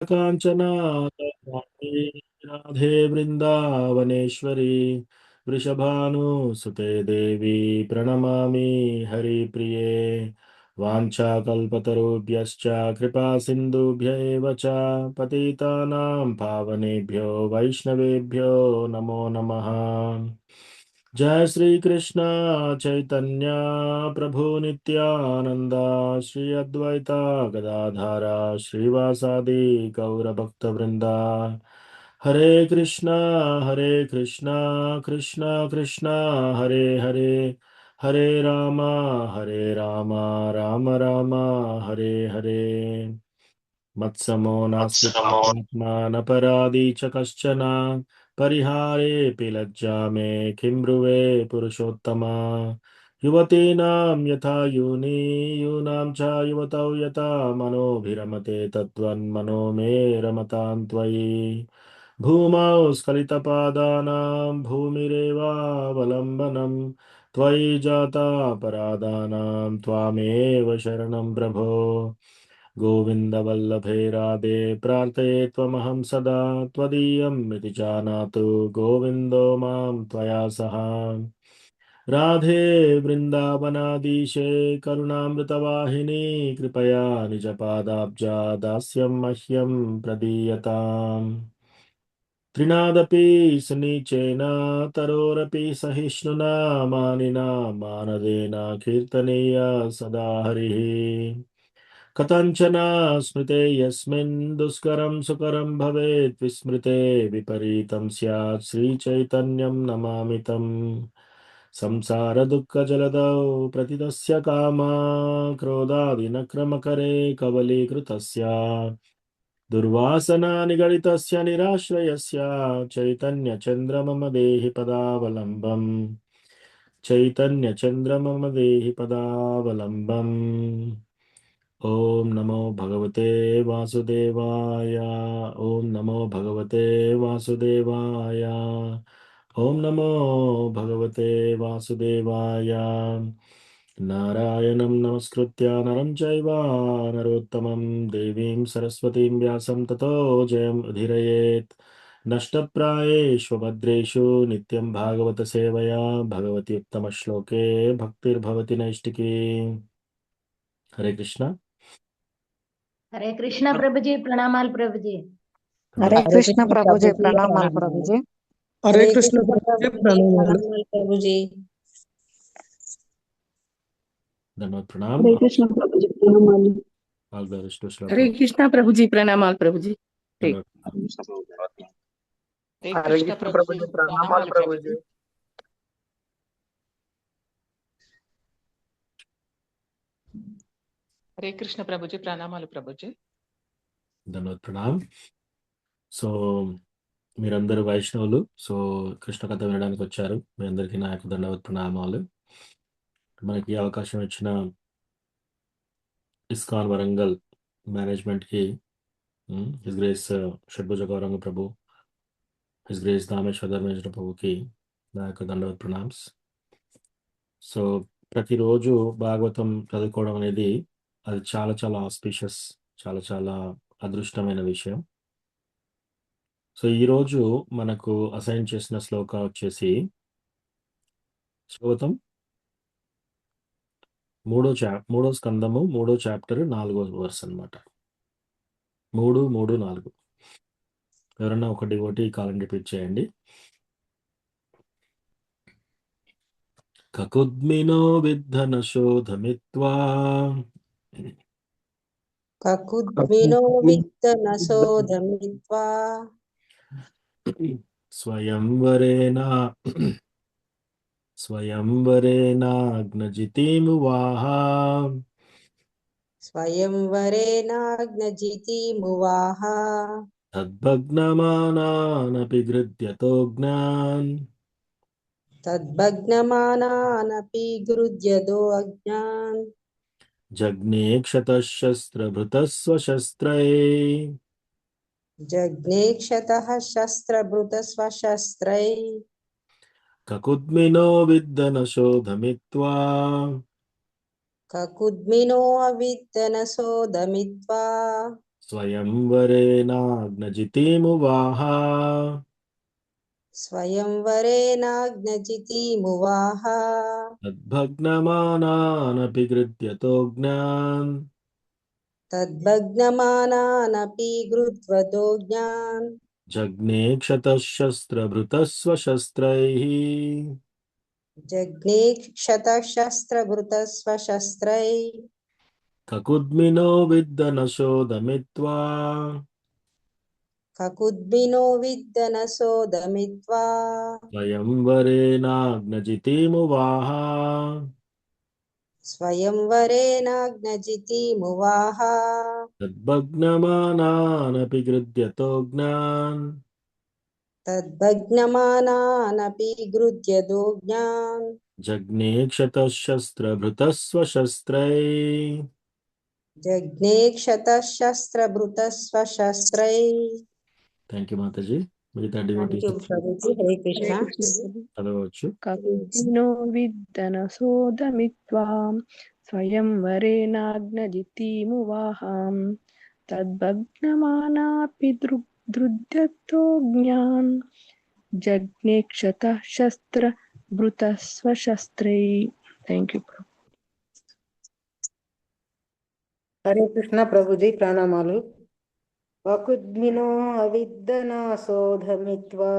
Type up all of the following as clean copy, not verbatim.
कांचन राधे वृंदावनेश्वरी वृषभानुसुते देवी प्रणमामि हरिप्रिये वाञ्छाकल्पतरुभ्यश्च कृपा सिन्धुभ्य एव च पतितानां पावनेभ्यो वैष्णवेभ्यो नमो नमः। जय श्री कृष्ण चैतन्य प्रभु नित्यानंद श्री अद्वैता गदाधारा श्रीवासादि गौर भक्त वृंदा हरे कृष्णा कृष्णा कृष्णा हरे हरे हरे रामा राम राम हरे हरे मत्समो नास्ति पापात्मा न पराधी च कश्चन परिहारेऽपि लज्जा मे किं ब्रुवे पुरुषोत्तमा युवतीनां यथा यूनि यूनां च युवतौ यथा मनोभिरमते तद्वन्मनो मे रमतां त्वयि भूमौ स्खलितपादानां भूमिरेवावलम्बनं त्वयि जाता परादानां त्वामेव शरणं प्रभो गोविन्दवल्लभे राधे प्रार्थये त्वमहं सदा त्वदीयं इति जानातु गोविन्दो मां त्वया सह राधे वृन्दावनाधीशे करुणामृतवाहिनी कृपया निजपादाब्जा दास्यं मह्यं प्रदीयताम् त्रिनादपि सुनीचेन तरोरपि सहिष्णुना मानिना मानदेन कीर्तनीय सदा हरिः कथञ्चन स्मृते यस्मिन् दुष्करं सुकरं भवेत् विस्मृते विपरीतं स्यात् श्रीचैतन्यं नमामि तम् संसारदुःखजलदौ प्रतितस्य कामा क्रोधादिनक्रमकरे कवलीकृतस्य दुर्वासना निगडितस्य निराश्रयस्य चैतन्यचन्द्र मम देहि पदावलम्बम् चैतन्यचन्द्र मम देहि पदावलम्बम् ॐ नमो भगवते वासुदेवाय ॐ नमो भगवते वासुदेवाय ॐ नमो भगवते वासुदेवाय नारायणं नमस्कृत्य नरं चैव नरोत्तमं देवीं सरस्वतीं व्यासं ततो जयमुदीरयेत् नष्टप्रायेषु भद्रेषु नित्यं भागवत सेवया भगवति उत्तमश्लोके भक्तिर्भवति नैष्टिकी। हरे कृष्णा। हरे कृष्ण प्रभु जी, प्रणामाल प्रभु जी। हरे हरे कृष्ण कृष्ण प्रभु जी, प्रभु जी प्रणामाल प्रणाम। प्रभु जी। हरे हरे कृष्ण कृष्ण प्रभु जी प्रभु जी प्रणाम। प्रणाम प्रभु जी। धन्यवाद प्रणाम। हरे कृष्ण प्रभु जी प्रणाम। All the rest to Shri Hare Prabhupada. Krishna प्रभु जी प्रणाम प्रभु जी। ठीक। धन्यवाद प्रणाम। हरे हरे कृष्ण कृष्ण प्रभु प्रभु जी जी, प्रणामाल प्रणाम प्रभु प्रभु जी। जी। हरे कृष्ण प्रभु जी प्रणाम प्रभु जी। ధన్యవాद ప్రణామ్. సో మీరందరూ వైష్ణవులు, సో కృష్ణ కథ వినడానికి వచ్చారు. మీ అందరికీ నా యొక్క ధన్యవాద ప్రణామాలు. మనకి ఈ అవకాశం ఇచ్చిన ఇస్కాన్ వరంగల్ మేనేజ్మెంట్కి, His Grace Shadbhuja Gauranga Prabhu, His Grace Dameshwara Dharmeshwara ప్రభుకి నా యొక్క ధన్యవాద ప్రణామ్స్. సో ప్రతిరోజు భాగవతం చదువుకోవడం అనేది అది చాలా చాలా ఆస్పీషియస్, చాలా చాలా అదృష్టమైన విషయం. సో ఈరోజు మనకు అసైన్ చేసిన శ్లోక వచ్చేసి శ్లోకం మూడో స్కందము 3వ చాప్టర్ 4వ వర్స్ అన్నమాట. 3, 3, 4. ఎవరన్నా ఒక డివోటీ కాలం రిపీట్ చేయండి. కకుద్మినో విద్ధనశోధమిత్వా కకుద్వినో విత్తనశోధమిత్వా స్వయంవరేణాగ్నజితిమువాహ స్వయంవరేనాగ్నజితిమువాహ తద్భగ్నమానానపి గృధ్యతోజ్ఞాన్ తద్భగ్నమానానపి గృధ్యదో అజ్ఞాన్ జగ్నే క్షతశస్త్రభృతः స్వశస్త్రై జగ్నే క్షతః శస్త్రభృత స్వశస్త్రై కకుద్మినో విద్దనశోధమిత్వా కకుద్మినో విత్తనశోధమిత్వా स्वयंवरेणाग्नजितिमुवाह स्वयंवरेनाग्नजितिमुवाह तद्भग्नमानानपि गृध्यतोऽग्न्यान् तद्भग्नमानानपि गृध्वदोग्न्यान् जग्ने क्षतशस्त्रभृतः स्वशस्त्रैः जज्ञे क्षतशस्त्रभृतः स्वशस्त्रैः ककुद्मिनो विद्दनशो दमित्वा ककुद्बिनो विद्दनसो दमित्वा स्वयंवरेणाग्नजितिमुवाह स्वयंवरेनाग्नजितिमुवाह तद्भग्नमानानपि गृध्यतोऽग्न्यान् तद्भग्नमानानपि गृध्यदोग्न्यान् जग्ने क्षतशस्त्रभृतः स्वशस्त्रैः जज्ञे क्षतशस्त्रभृतः स्वशस्त्रैः థ్యాంక్ యూ మాతాజీ మిగతా devotees Thank you, Prabhuji. Hare Krishna. Hare Krishna Prabhu. చదవచ్చు. ककुद्दिनो विद्दनसोदमित्वां स्वयंवरेणाग्नजितिमुवाहां तद्भग्नमानापि दृध्यतोऽग्न्यान् जज्ञे क्षतः शस्त्रभृतः स्वशस्त्रैः. Thank you, Prabhu. Hare Krishna Prabhuji ప్రణామాలు. వకుద్మినో అవిద్దనాసోధమిత్వా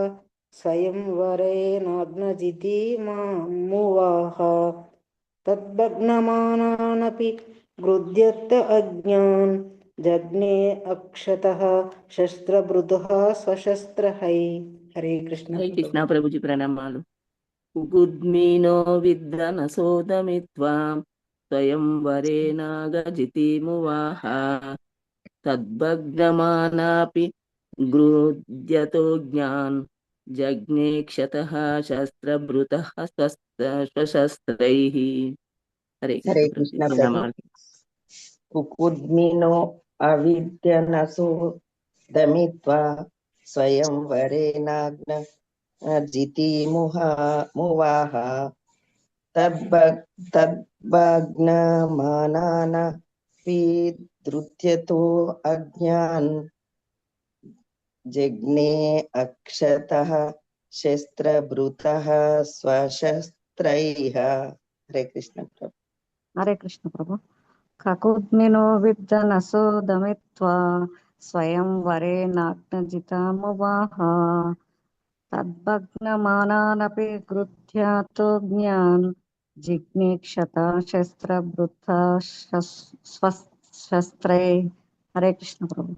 స్వయంవరేనాగ్నజితి మామువాహ తద్భగ్నమానానపి గృధ్యత అజ్ఞాన్ జగ్నే అక్షతః శస్త్రభృతః స్వశస్త్రహై. హరే కృష్ణ. హరే కృష్ణ ప్రభుజీ ప్రణామాలు. కుగుద్మీనో విద్దనసోదమిత్వా స్వయంవరేణాగజితిమువాహ తద్భగ్నమానాపి గృధ్యతోజ్ఞాన్ జగ్నే క్షతః శస్త్రభృతః స్వశస్త్రైః. హరే హరే కృష్ణ ప్రభుజీ కృష్ణ ప్రభు. ప్రణామాలు. కుకుద్మినో అవిద్యనసో దమిత్వా స్వయంవరేనాగ్న జితిమువాహ తద్భగ్నమానానపి ధృత్యతో అజ్ఞాన్ జగ్నే అక్షతః శస్త్రభృతః స్వశస్త్రైః. హరే కృష్ణ ప్రభు. హరే కృష్ణ ప్రభు. కకుద్మినో విద్దనసో దమిత్వా స్వయంవరేనాగ్నజితమువాహ తద్భగ్నమానానపి గృధ్యతోజ్ఞాన్ జిజ్ఞే క్షతశస్త్రభృతः స్వశస్త్రైః. హరే కృష్ణ ప్రభు.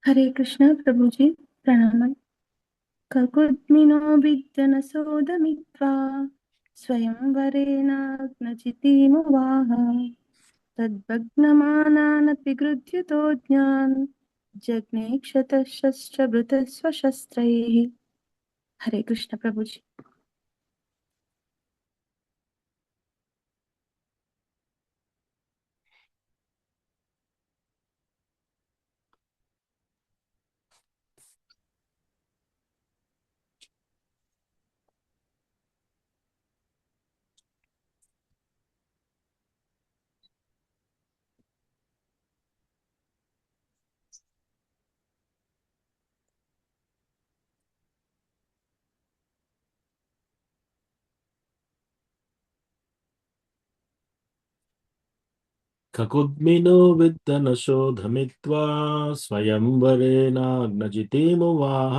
हरे कृष्ण प्रभु जी प्रणाम. ककुद्मिनो विद्यनसोदमित्वा स्वयंवरेणाग्नजितिमुवाह तद्भग्नमानानपि गृध्यतोऽज्ञान् जग्ने क्षतशस्त्रभृतः स्वशस्त्रैः. हरे कृष्ण प्रभु जी. కకుద్మినో విద్దనశోధమిత్వా స్వయంవరేణాగ్నజితిమువాహ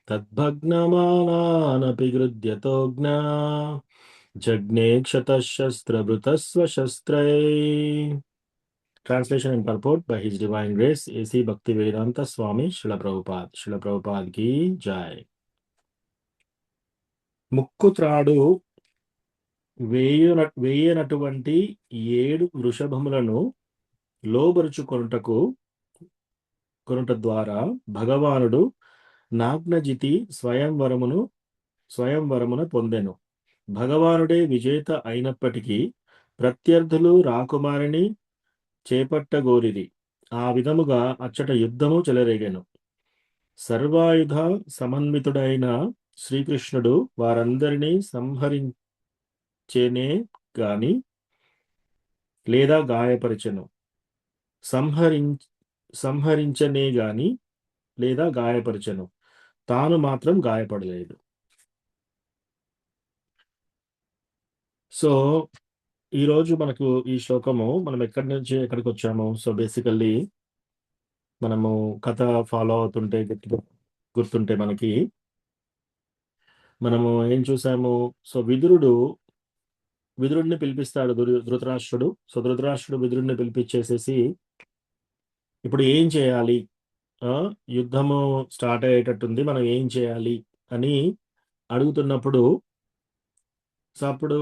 తద్భగ్నమానానపి గృధ్యతోజ్ఞా జగ్నే క్షతశస్త్రభృతः స్వశస్త్రైః. Translation and purport by His Divine Grace A.C. Bhaktivedanta Swami Srila Prabhupada. Srila Prabhupada ki jai. ముక్కు త్రాడు వేయనటువంటి 7 వృషభములను కొనుట ద్వారా భగవానుడు నాగ్నజితి స్వయంవరమున పొందెను. భగవానుడే విజేత అయినప్పటికీ ప్రత్యర్థులు రాకుమారిని చేపట్టగోరిరి. ఆ విధముగా అచ్చట యుద్ధము చెలరేగెను. సర్వాయుధ సమన్వితుడైన శ్రీకృష్ణుడు వారందరినీ సంహరించేనే గాని లేదా గాయపరిచెను. సంహరించనే గాని లేదా గాయపరిచెను, తాను మాత్రం గాయపడలేదు. సో ఈరోజు మనకు ఈ శ్లోకము మనం ఎక్కడి నుంచి ఎక్కడికి వచ్చాము. సో బేసికల్లీ మనము కథ ఫాలో అవుతుంటే గుర్తుంటే మనకి మనము ఏం చూసాము. సో విదురుడిని పిలిపిస్తాడు ధృతరాష్ట్రుడు. సో ధృతరాష్ట్రుడు విదురుడిని పిలిపించేసేసి ఇప్పుడు ఏం చేయాలి, యుద్ధము స్టార్ట్ అయ్యేటట్టుంది, మనం ఏం చేయాలి అని అడుగుతున్నప్పుడు సో అప్పుడు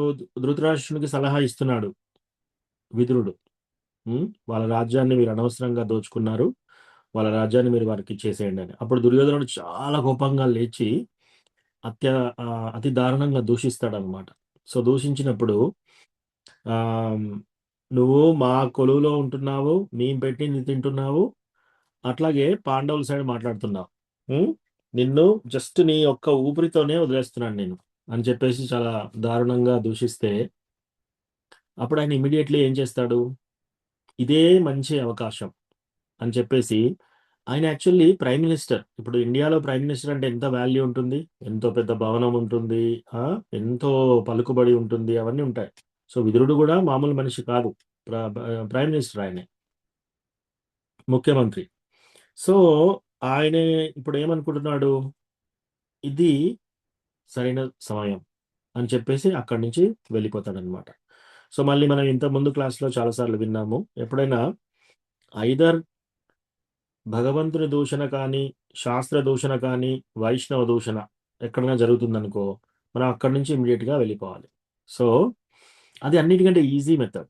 ధృతరాష్ట్రునికి సలహా ఇస్తున్నాడు విదురుడు. వాళ్ళ రాజ్యాన్ని మీరు అనవసరంగా దోచుకున్నారు, వాళ్ళ రాజ్యాన్ని మీరు వారికి ఇచ్చేసేయండి అని. అప్పుడు దుర్యోధనుడు చాలా కోపంగా లేచి అతి దారుణంగా దూషిస్తాడనమాట. సో దూషించినప్పుడు ఆ నువ్వు మా కొలువులో ఉంటున్నావు, మేము పెట్టింది తింటున్నావు, అట్లాగే పాండవుల సైడ్ మాట్లాడుతున్నావు, నిన్ను జస్ట్ నీ యొక్క ఊపిరితోనే వదిలేస్తున్నాను నేను అని చెప్పేసి చాలా దారుణంగా దూషిస్తే అప్పుడు ఆయన ఇమీడియట్లీ ఏం చేస్తాడు, ఇదే మంచి అవకాశం అని చెప్పేసి ఆయన యాక్చువల్లీ ప్రైమ్ మినిస్టర్. ఇప్పుడు ఇండియాలో ప్రైమ్ మినిస్టర్ అంటే ఎంత వాల్యూ ఉంటుంది, ఎంతో పెద్ద భవనం ఉంటుంది, ఎంతో పలుకుబడి ఉంటుంది, అవన్నీ ఉంటాయి. సో విదురుడు కూడా మామూలు మనిషి కాదు, ప్రైమ్ మినిస్టర్, ఆయనే ముఖ్యమంత్రి. సో ఆయనే ఇప్పుడు ఏమనుకుంటున్నాడు, ఇది సరైన సమయం అని చెప్పేసి అక్కడి నుంచి వెళ్ళిపోతాడనమాట. సో మళ్ళీ మనం ఇంత ముందు క్లాస్లో చాలాసార్లు విన్నాము, ఎప్పుడైనా ఐదర్ భగవంతుని దూషణ కానీ, శాస్త్ర దూషణ కానీ, వైష్ణవ దూషణ ఎక్కడైనా జరుగుతుందనుకో, మనం అక్కడి నుంచి ఇమీడియట్గా వెళ్ళిపోవాలి. సో అది అన్నిటికంటే ఈజీ మెథడ్.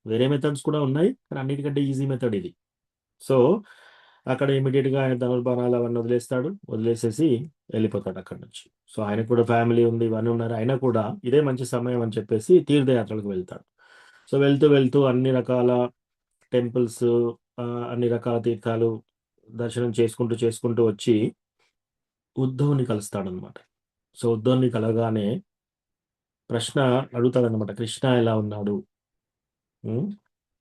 వేరే మెథడ్స్ కూడా ఉన్నాయి, కానీ అన్నిటికంటే ఈజీ మెథడ్ ఇది. సో అక్కడ ఇమీడియట్గా ఆయన ధనుర్బాణాలు అవన్నీ వదిలేసేసి వెళ్ళిపోతాడు అక్కడి నుంచి. సో ఆయనకు కూడా ఫ్యామిలీ ఉంది, ఇవన్నీ ఉన్నారు, అయినా కూడా ఇదే మంచి సమయం అని చెప్పేసి తీర్థయాత్రలకు వెళ్తాడు. సో వెళ్తూ అన్ని రకాల టెంపుల్స్, అన్ని రకాల తీర్థాలు దర్శనం చేసుకుంటూ వచ్చి ఉద్ధవుని కలుస్తాడనమాట. సో ఉద్ధవుని కలగానే ప్రశ్న అడుగుతాడనమాట, కృష్ణ ఎలా ఉన్నాడు.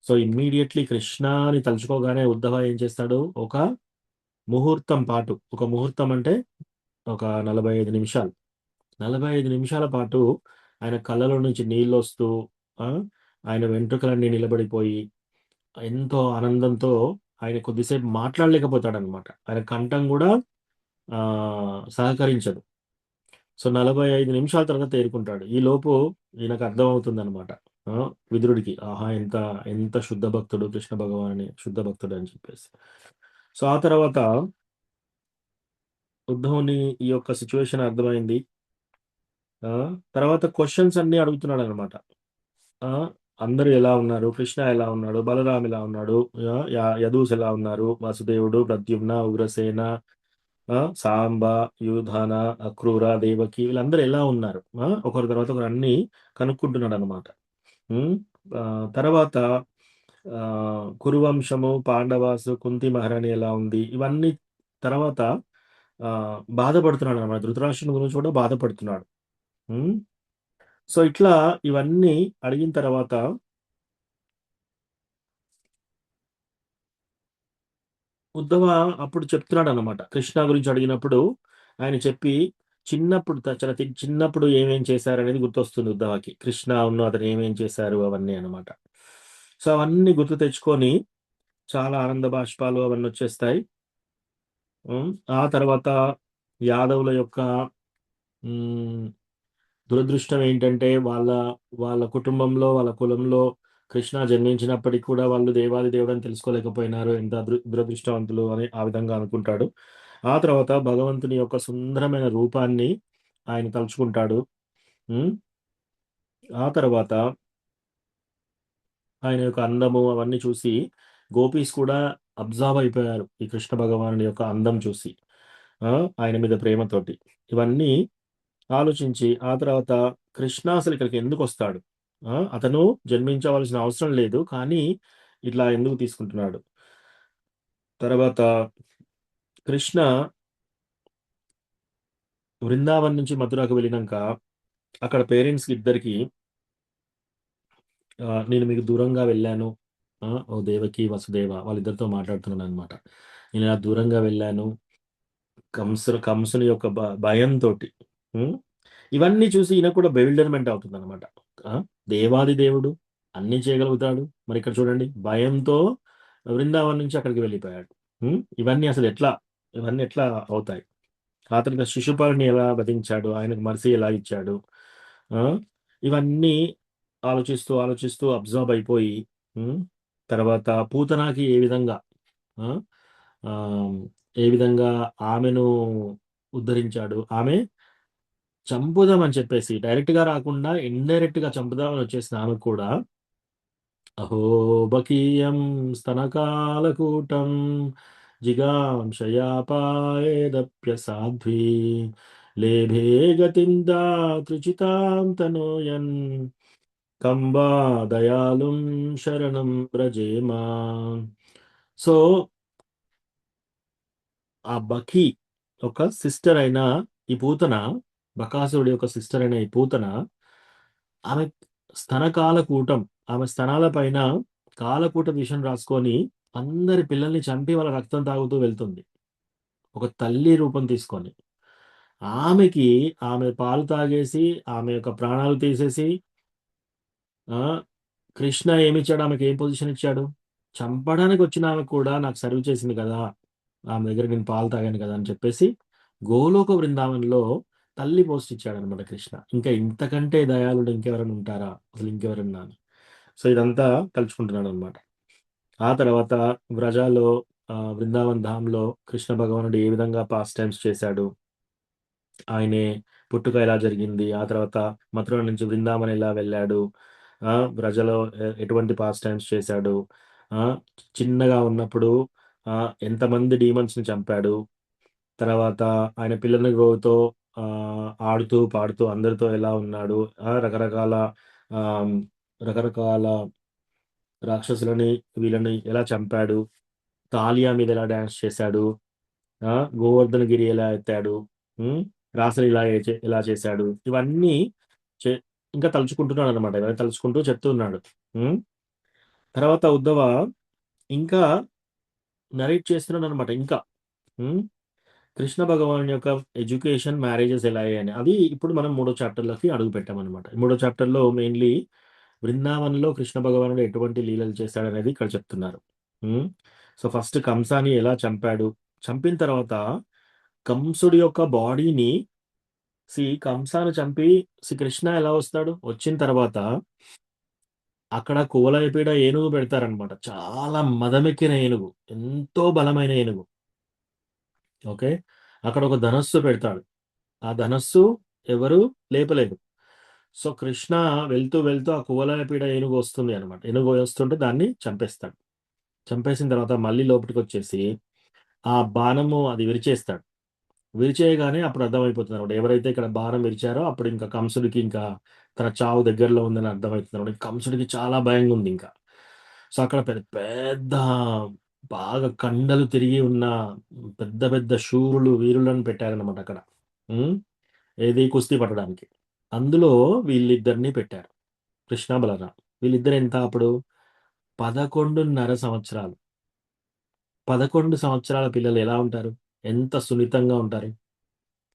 సో ఇమ్మీడియట్లీ కృష్ణని తలుచుకోగానే ఉద్ధవ ఏం చేస్తాడు, ఒక ముహూర్తం అంటే ఒక 45 నిమిషాలు 45 నిమిషాల పాటు ఆయన కళ్ళలో నుంచి నీళ్ళు వస్తూ ఆయన వెంట్రుకలన్నీ నిలబడిపోయి ఎంతో ఆనందంతో ఆయన కొద్దిసేపు మాట్లాడలేకపోతాడనమాట. ఆయన కంఠం కూడా సహకరించదు. సో 45 నిమిషాల తర్వాత తేరుకుంటాడు. ఈ లోపు ఈయనకు అర్థమవుతుంది అనమాట విదురుడికి, ఆహా ఎంత శుద్ధ భక్తుడు, కృష్ణ భగవాన్ శుద్ధ భక్తుడు అని చెప్పేసి. సో ఆ తర్వాత ఉద్ధవుని ఈ యొక్క సిచ్యువేషన్ అర్థమైంది. తర్వాత క్వశ్చన్స్ అన్ని అడుగుతున్నాడు అనమాట. అందరూ ఎలా ఉన్నారు, కృష్ణ ఎలా ఉన్నాడు, బలరాం ఎలా ఉన్నాడు, యదూస్ ఎలా ఉన్నారు, వాసుదేవుడు, ప్రద్యుమ్న, ఉగ్రసేన, సాంబ, యూధాన, అక్రూర, దేవకి, వీళ్ళందరూ ఎలా ఉన్నారు, ఒకరి తర్వాత ఒకరు అన్ని కనుక్కుంటున్నాడు అనమాట. తర్వాత కురువంశము, పాండవాసు, కుంతి మహారాణి ఎలా ఉంది, ఇవన్నీ తర్వాత బాధపడుతున్నాడు అనమాట. ధృతరాష్ట్రుని గురించి కూడా బాధపడుతున్నాడు. సో ఇట్లా ఇవన్నీ అడిగిన తర్వాత ఉద్ధవ అప్పుడు చెప్తున్నాడు అనమాట. కృష్ణ గురించి అడిగినప్పుడు ఆయన చెప్పి చిన్నప్పుడు ఏమేం చేశారు అనేది గుర్తొస్తుంది ఉద్ధవకి. కృష్ణ అతను ఏమేం చేశారు అవన్నీ అనమాట. సో అవన్నీ గుర్తు తెచ్చుకొని చాలా ఆనంద బాష్పాలు అవన్నీ వచ్చేస్తాయి. ఆ తర్వాత యాదవుల యొక్క దురదృష్టం ఏంటంటే వాళ్ళ కుటుంబంలో, వాళ్ళ కులంలో కృష్ణ జన్మించినప్పటికీ కూడా వాళ్ళు దేవాది దేవుడని తెలుసుకోలేకపోయినారు, ఎంత దురదృష్టవంతులు అని ఆ విధంగా అనుకుంటాడు. ఆ తర్వాత భగవంతుని యొక్క సుందరమైన రూపాన్ని ఆయన తలుచుకుంటాడు. ఆ తర్వాత ఆయన యొక్క అందము అవన్నీ చూసి గోపీస్ కూడా అబ్జర్వ్ అయిపోయారు ఈ కృష్ణ భగవానుడి యొక్క అందం చూసి, ఆయన మీద ప్రేమతోటి. ఇవన్నీ ఆలోచించి ఆ తర్వాత కృష్ణ అసలు ఇక్కడికి ఎందుకు వస్తాడు, అతను జన్మించవలసిన అవసరం లేదు, కానీ ఇట్లా ఎందుకు తీసుకుంటున్నాడు. తర్వాత కృష్ణ బృందావన్ నుంచి మథురకు వెళ్ళినాక అక్కడ పేరెంట్స్కి ఇద్దరికి నేను మీకు దూరంగా వెళ్ళాను. ఓ దేవకి వసుదేవ వాళ్ళిద్దరితో మాట్లాడుతున్నాను అనమాట. నేను ఇలా దూరంగా వెళ్ళాను కంసుని యొక్క భయంతో. ఇవన్నీ చూసి ఈయన కూడా బెవిల్డర్మెంట్ అవుతుంది అనమాట. దేవాది దేవుడు అన్ని చేయగలుగుతాడు, మరి ఇక్కడ చూడండి భయంతో బృందావనం నుంచి అక్కడికి వెళ్ళిపోయాడు. ఇవన్నీ ఎట్లా అవుతాయి? ఆ తర్వాత శిశుపాలుని ఎలా వధించాడు, ఆయనకు మర్సీ ఎలా ఇచ్చాడు, ఆ, ఇవన్నీ ఆలోచిస్తూ ఆలోచిస్తూ అబ్జర్వ్ అయిపోయి తర్వాత పూతనాకి ఆ, ఆ, ఏ విధంగా ఆమెను ఉద్ధరించాడు. ఆమె చంపుదామని చెప్పేసి డైరెక్ట్ గా రాకుండా ఇండైరెక్ట్ గా చంపుదామని వచ్చేసిన ఆమె కూడా అహోబకీయం స్తనకాలకూటం జిగాంశయాపాయేదప్యసాధ్వి లేభే గతిం దాతృచితాం తనోయన్ కంబా దయాళుం శరణం వ్రజేమా. సో ఆ బకి ఒక సిస్టర్ అయిన ఈ పూతన, బకాసురుడి యొక్క సిస్టర్ అయిన ఈ పూతన, ఆమె స్తనకాలకూటం, ఆమె స్తనాల పైన కాలకూట విషం రాసుకొని అందరి పిల్లల్ని చంపి వాళ్ళ రక్తం తాగుతూ వెళ్తుంది, ఒక తల్లి రూపం తీసుకొని. ఆమె పాలు తాగేసి ఆమె యొక్క ప్రాణాలు తీసేసి ఆ కృష్ణ ఏమిచ్చాడు, ఆమెకి ఏం పొజిషన్ ఇచ్చాడు? చంపడానికి వచ్చిన ఆమె కూడా నాకు సర్వ్ చేసింది కదా, ఆమె దగ్గర నేను పాలు తాగాను కదా అని చెప్పేసి గోలోక బృందావనంలో తల్లి పోస్ట్ ఇచ్చాడు అనమాట కృష్ణ. ఇంకా ఇంతకంటే దయాళుడు ఇంకెవరైనా ఉంటారా? అసలు ఇంకెవరన్నా? సో ఇదంతా తలుచుకుంటున్నాడు అనమాట. ఆ తర్వాత వ్రజాలో బృందావన్ ధామ్లో కృష్ణ భగవానుడు ఏ విధంగా పాస్ టైమ్స్ చేశాడు, ఆయనే పుట్టుక ఎలా జరిగింది, ఆ తర్వాత మథుర నుంచి బృందావన్ ఎలా వెళ్ళాడు, వ్రజలో ఎటువంటి పాస్ టైమ్స్ చేశాడు, చిన్నగా ఉన్నప్పుడు ఎంతమంది డీమన్స్ని చంపాడు, తర్వాత ఆయన పిల్లల గోవుతో ఆడుతూ పాడుతూ అందరితో ఎలా ఉన్నాడు, రకరకాల ఆ, రకరకాల రాక్షసులని వీళ్ళని ఎలా చంపాడు, తాలియా మీద ఎలా డాన్స్ చేశాడు, గోవర్ధన గిరి ఎలా ఎత్తాడు, రాసలు ఎలా చేశాడు, ఇవన్నీ చే- ఇంకా తలుచుకుంటున్నాడు అనమాట. ఇవన్నీ తలుచుకుంటూ చెప్తున్నాడు. తర్వాత ఉద్ధవ ఇంకా నరేట్ చేస్తున్నాడు అనమాట. ఇంకా కృష్ణ భగవాన్ యొక్క ఎడ్యుకేషన్, మ్యారేజెస్ ఎలా అయ్యాయని, అది ఇప్పుడు మనం 3వ చాప్టర్లోకి అడుగు పెట్టామన్నమాట. 3వ చాప్టర్లో మెయిన్లీ బృందావనంలో కృష్ణ భగవానుడు ఎటువంటి లీలలు చేశాడనేది ఇక్కడ చెప్తున్నారు. సో ఫస్ట్ కంసాని ఎలా చంపాడు, చంపిన తర్వాత కంసుడి యొక్క బాడీని కంసాను చంపి కృష్ణ ఎలా వస్తాడు, వచ్చిన తర్వాత అక్కడ కువలయపీడ ఏనుగు పెడతారనమాట. చాలా మదమెక్కిన ఏనుగు, ఎంతో బలమైన ఏనుగు. ఓకే, అక్కడ ఒక ధనస్సు పెడతాడు. ఆ ధనస్సు ఎవరు లేపలేదు. సో కృష్ణ వెళ్తూ వెళ్తూ ఆ కువలయపీడ ఏనుగు వస్తుంది అనమాట. ఏనుగు వస్తుంటే దాన్ని చంపేస్తాడు. చంపేసిన తర్వాత మళ్ళీ లోపలికి వచ్చేసి ఆ బాణము అది విరిచేస్తాడు. విరిచేయగానే అప్పుడు అర్థమైపోతుంది అనమాట, ఎవరైతే ఇక్కడ బాణం విరిచారో అప్పుడు ఇంకా కంసుడికి ఇంకా తన చావు దగ్గరలో ఉందని అర్థమవుతుంది అనమాట. కంసుడికి చాలా భయంగా ఉంది ఇంకా. సో అక్కడ పెద్ద పెద్ద బాగా కండలు తిరిగి ఉన్న పెద్ద పెద్ద శూరులు, వీరులను పెట్టారనమాట అక్కడ. ఏది కుస్తీ పట్టడానికి. అందులో వీళ్ళిద్దరిని పెట్టారు, కృష్ణ బలరాం. వీళ్ళిద్దరు ఎంత అప్పుడు? 11.5 సంవత్సరాలు. 11 సంవత్సరాల పిల్లలు ఎలా ఉంటారు, ఎంత సున్నితంగా ఉంటారు.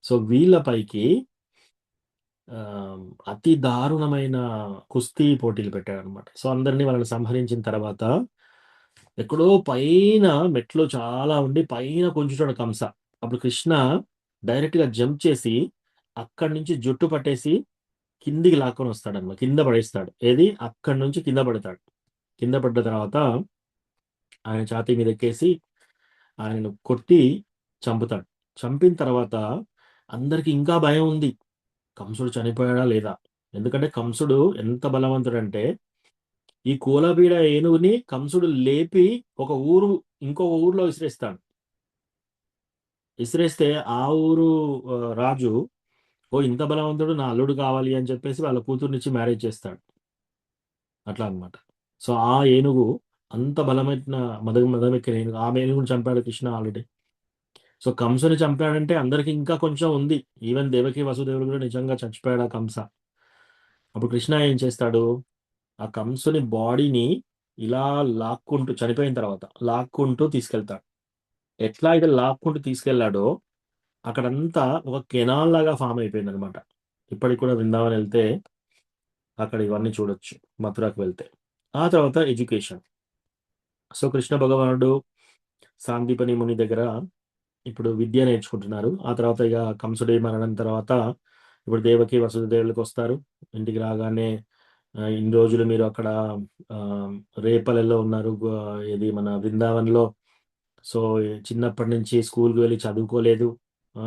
సో వీళ్ళపైకి అతి దారుణమైన కుస్తీ పోటీలు పెట్టాడు అనమాట. సో అందరినీ వాళ్ళని సంహరించిన తర్వాత ఎక్కడో పైన మెట్లు చాలా ఉండి పైన కొంచుతాడు కంస. అప్పుడు కృష్ణ డైరెక్ట్ గా జంప్ చేసి అక్కడి నుంచి జుట్టు పట్టేసి కిందికి లాక్కొని వస్తాడు అనమాట, కింద పడేస్తాడు. ఏది అక్కడి నుంచి కింద పడతాడు. కింద పడ్డ తర్వాత ఆయన ఛాతీ మీద ఎక్కేసి ఆయనను కొట్టి చంపుతాడు. చంపిన తర్వాత అందరికి ఇంకా భయం ఉంది, కంసుడు చనిపోయాడా లేదా. ఎందుకంటే కంసుడు ఎంత బలవంతుడంటే ఈ కూలబీడ ఏనుగుని కంసుడు లేపి ఇంకొక ఊర్లో విసిరేస్తాడు. విసిరేస్తే ఆ ఊరు రాజు, ఓ ఇంత బలవంతుడు నా అల్లుడు కావాలి అని చెప్పేసి వాళ్ళ కూతురునిచ్చి మ్యారేజ్ చేస్తాడు. అట్లా అన్నమాట. సో ఆ ఏనుగు అంత బలమైన మదమెక్కిన ఏనుగు, ఆ ఏనుగుని చంపాడు కృష్ణ ఆల్రెడీ. సో కంసుని చంపాడంటే అందరికి ఇంకా కొంచెం ఉంది. ఈవెన్ దేవకి వసుదేవుడు కూడా నిజంగా చచ్చిపోయాడు ఆ కంస. అప్పుడు కృష్ణ ఏం చేస్తాడు, ఆ కంసుని బాడీని ఇలా లాక్కుంటూ చనిపోయిన తర్వాత లాక్కుంటూ తీసుకెళ్తాడు. ఎట్లా అయితే లాక్కుంటూ తీసుకెళ్లాడో అక్కడంతా ఒక కెనాల్ లాగా ఫామ్ అయిపోయింది అనమాట. ఇప్పటికి కూడా బృందావన్ వెళ్తే అక్కడ ఇవన్నీ చూడొచ్చు, మథురకు వెళ్తే. ఆ తర్వాత ఎడ్యుకేషన్. సో కృష్ణ భగవానుడు సాందీపని ముని దగ్గర ఇప్పుడు విద్య నేర్చుకుంటున్నారు. ఆ తర్వాత ఇక కంసుడి మరణం తర్వాత ఇప్పుడు దేవకి వసుదేవులకు వస్తారు. ఇంటికి రాగానే ఇన్ని రోజులు మీరు అక్కడ ఆ, రేపల్లెలో ఉన్నారు, ఇది మన బృందావన్లో. సో చిన్నప్పటి నుంచి స్కూల్కి వెళ్ళి చదువుకోలేదు, ఆ,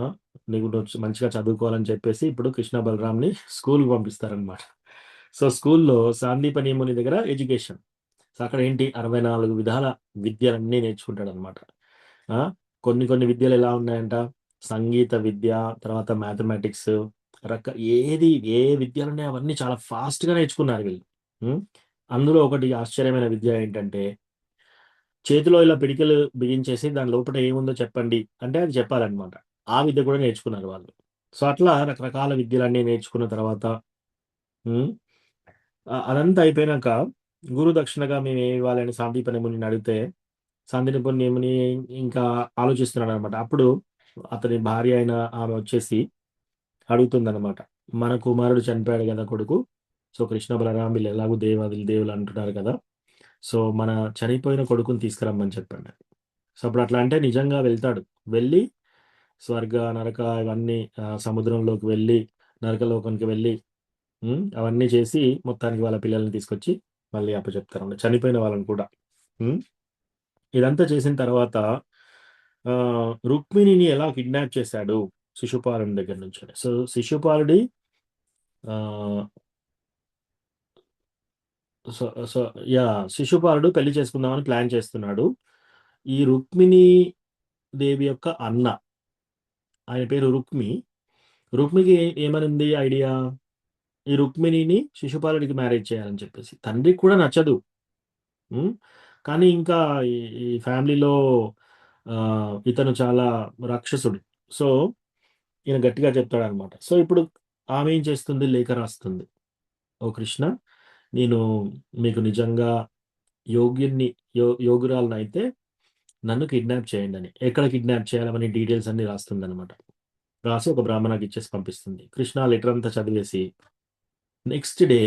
నీకు నువ్వు మంచిగా చదువుకోవాలని చెప్పేసి ఇప్పుడు కృష్ణ బలరాంని స్కూల్కి పంపిస్తారనమాట. సో స్కూల్లో సాందీపని ముని దగ్గర ఎడ్యుకేషన్. సో అక్కడ ఏంటి 64 విధాల విద్యలన్నీ నేర్చుకుంటాడు అనమాట. కొన్ని కొన్ని విద్యలు ఎలా ఉన్నాయంట, సంగీత విద్య, తర్వాత మ్యాథమెటిక్స్, ఏది ఏ విద్యలు ఉన్నాయో అవన్నీ చాలా ఫాస్ట్గా నేర్చుకున్నారు వీళ్ళు. ఉం? అందులో ఒకటి ఆశ్చర్యమైన విద్య ఏంటంటే చేతిలో ఇలా పిడికలు బిగించేసి దాని లోపల ఏముందో చెప్పండి అంటే అది చెప్పాలన్నమాట. ఆ విద్య కూడా నేర్చుకున్నారు వాళ్ళు. సో అట్లా రకరకాల విద్యలన్నీ నేర్చుకున్న తర్వాత ఉం, అదంతా అయిపోయినాక గురు దక్షిణగా మేము ఏమి ఇవ్వాలని సాందీపని మునిని అడిగితే సాందీపని ముని ఇంకా ఆలోచిస్తున్నాడు అనమాట. అప్పుడు అతని భార్య అయిన ఆమె వచ్చేసి అడుగుతుందన్నమాట, మన కుమారుడు చనిపోయాడు కదా కొడుకు, సో కృష్ణ బలరాం వీళ్ళు ఎలాగో దేవాదులు దేవులు అంటున్నారు కదా, సో మన చనిపోయిన కొడుకుని తీసుకురమ్మని చెప్పండి. సో అప్పుడు అట్లా అంటే నిజంగా వెళ్తాడు. వెళ్ళి స్వర్గ నరక ఇవన్నీ సముద్రంలోకి వెళ్ళి నరకలోకానికి వెళ్ళి అవన్నీ చేసి మొత్తానికి వాళ్ళ పిల్లల్ని తీసుకొచ్చి మళ్ళీ అప్పచెప్తారు, చనిపోయిన వాళ్ళని కూడా. ఇదంతా చేసిన తర్వాత రుక్మిణిని ఎలా కిడ్నాప్ చేశాడు శిశుపాలుడి దగ్గర నుంచి. సో శిశుపాలుడి సో సో యా శిశుపాలుడు పెళ్లి చేసుకుందామని ప్లాన్ చేస్తున్నాడు. ఈ రుక్మిణి దేవి యొక్క అన్న, ఆయన పేరు రుక్మి. రుక్మికి ఏమనింది ఐడియా, ఈ రుక్మిణిని శిశుపాలుడికి మ్యారేజ్ చేయాలని చెప్పేసి. తండ్రికి కూడా నచ్చదు, కానీ ఇంకా ఈ ఫ్యామిలీలో ఇతను చాలా రాక్షసుడు. సో ఈయన గట్టిగా చెప్తాడు అనమాట. సో ఇప్పుడు ఆమె ఏం చేస్తుంది, లేఖ రాస్తుంది, ఓ కృష్ణ నేను మీకు నిజంగా యోగురాలను అయితే నన్ను కిడ్నాప్ చేయండి అని. ఎక్కడ కిడ్నాప్ చేయాలని డీటెయిల్స్ అన్ని రాస్తుంది అనమాట. రాసి ఒక బ్రాహ్మణకి ఇచ్చేసి పంపిస్తుంది. కృష్ణ లెటర్ అంతా చదివేసి నెక్స్ట్ డే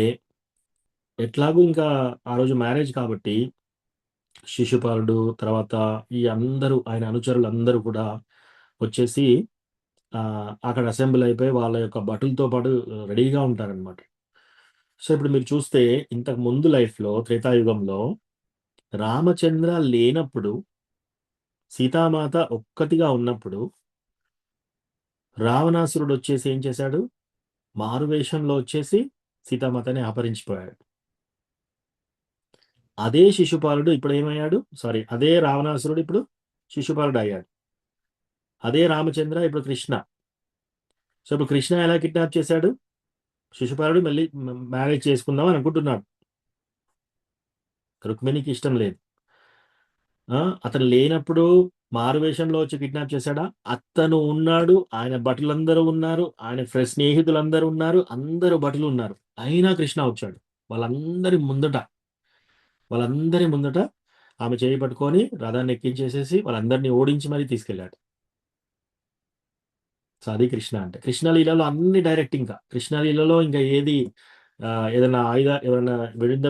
ఎట్లాగూ ఇంకా ఆ రోజు మ్యారేజ్ కాబట్టి శిశుపాలుడు తర్వాత ఈ అందరూ ఆయన అనుచరులు అందరూ కూడా వచ్చేసి అక్కడ అసెంబ్లీ అయిపోయి వాళ్ళ యొక్క భటులతో పాటు రెడీగా ఉంటారనమాట. సో ఇప్పుడు మీరు చూస్తే ఇంతకు ముందు లైఫ్లో త్రేతాయుగంలో రామచంద్ర లేనప్పుడు, సీతామాత ఒక్కటిగా ఉన్నప్పుడు రావణాసురుడు వచ్చేసి ఏం చేశాడు, మారువేషంలో వచ్చేసి సీతామాతని అపహరించిపోయాడు. అదే శిశుపాలుడు ఇప్పుడు ఏమయ్యాడు, సారీ అదే రావణాసురుడు ఇప్పుడు శిశుపాలుడు అయ్యాడు. అదే రామచంద్ర ఇప్పుడు కృష్ణ. సో ఇప్పుడు కృష్ణ ఎలా కిడ్నాప్ చేశాడు, శిశుపాలుడు మళ్ళీ మ్యారేజ్ చేసుకుందాం అని అనుకుంటున్నాడు. రుక్మిణికి ఇష్టం లేదు. అతను లేనప్పుడు మారువేషంలో వచ్చి కిడ్నాప్ చేశాడా, అతను ఉన్నాడు, ఆయన భటులందరూ ఉన్నారు, ఆయన స్నేహితులందరూ ఉన్నారు, అందరూ భటులు ఉన్నారు, అయినా కృష్ణ వచ్చాడు. వాళ్ళందరి ముందట ఆమె చేయి పట్టుకొని రథాన్ని ఎక్కించేసేసి వాళ్ళందరినీ ఓడించి మరీ తీసుకెళ్ళాడు. సో అది కృష్ణ అంటే. కృష్ణలీలలో అన్ని డైరెక్ట్. ఇంకా కృష్ణలీలలో ఇంకా ఏది ఏదైనా ఎవరైనా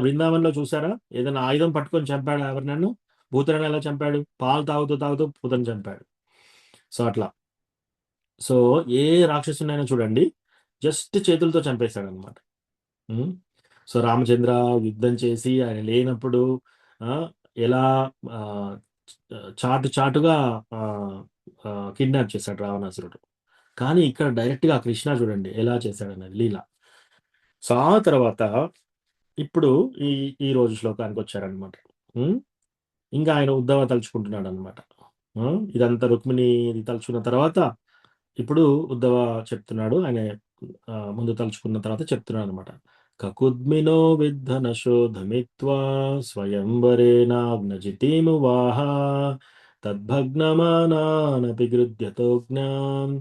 బృందావనంలో చూసారా, ఏదైనా ఆయుధం పట్టుకొని చంపాడు ఎవరినన్ను? భూతరాన్ని ఎలా చంపాడు, పాలు తాగుతూ పూతను చంపాడు. సో అట్లా. సో ఏ రాక్షసునైనా చూడండి జస్ట్ చేతులతో చంపేశాడు అనమాట. సో రామచంద్ర యుద్ధం చేసి ఆయన లేనప్పుడు ఎలా చాటుగా కిడ్నాప్ చేశాడు రావణాసురుడు. కానీ ఇక్కడ డైరెక్ట్గా కృష్ణ చూడండి ఎలా చేశాడు అనేది లీల. సో ఆ తర్వాత ఇప్పుడు ఈ రోజు శ్లోకానికి వచ్చారనమాట. ఇంకా ఆయన ఉద్ధవ తలుచుకుంటున్నాడు అనమాట. ఇదంతా రుక్మిణి తలుచుకున్న తర్వాత ఇప్పుడు ఉద్ధవ చెప్తున్నాడు, ఆయన ముందు తలుచుకున్న తర్వాత చెప్తున్నాడు అనమాట. కకుద్మినో విద్ధన శోధమిత్వా స్వయంవరేనాగ్నజితీమువాహ తద్భగ్నమానానపి గృధ్యతోజ్ఞాన్